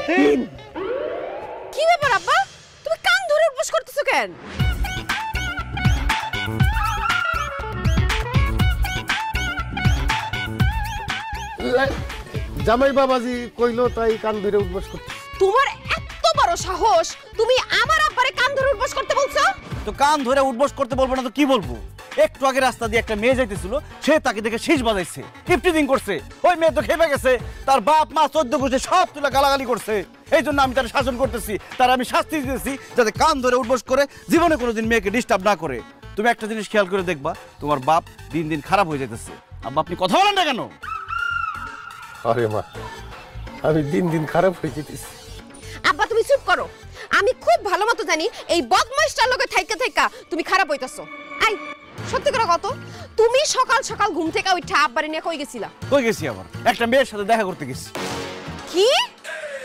কি ব্যাপার আব্বা, তুমি কান ধরে উঠবস করতেছো কেন? জামাই বাবাজি কইলো তাই কান ধরে উঠবস করতে। তোমার এত বড় সাহস, তুমি আমার আব্বারে কান ধরে উঠবস করতে বলছো? তো কান ধরে উঠবস করতে বলবো না তো কি বলবো? একটু আগে রাস্তা দিয়ে একটা মেয়ে যাইতেছিল, সে তাকে দেখে শীষ বাজাইছে, টিপটিদিং করছে। ওই মেয়ে তো খেপে গেছে, তার বাপ মা 14 গোষ্ঠী সব তুলে গালাগালি করছে। এই জন্য আমি তার শাসন করতেছি, তার আমি শাস্তি দিতেছি যাতে কান ধরে উঠবস করে জীবনে কোনোদিন মেয়েকে ডিস্টার্ব না করে। তুমি একটা জিনিস খেয়াল করে দেখবা, তোমার বাপ দিন দিন খারাপ হয়ে যাইতেছে। আব্বা আপনি কথা বলেন না কেন? আরে মা, আমি দিন দিন খারাপ হয়ে যেতেছি। আব্বা তুমি চুপ করো, আমি খুব ভালো মতো জানি এই বদমাইশটার লগে থাইকা থাইকা তুমি খারাপ হইতাছো। আই সত্যি করে কত, তুমি সকাল সকাল ঘুম থেকে উঠা আব্বারে নিয়ে কই গেছিলা? কই গেছি? আবার একটা মেয়ের সাথে দেখা করতে গেছি। কি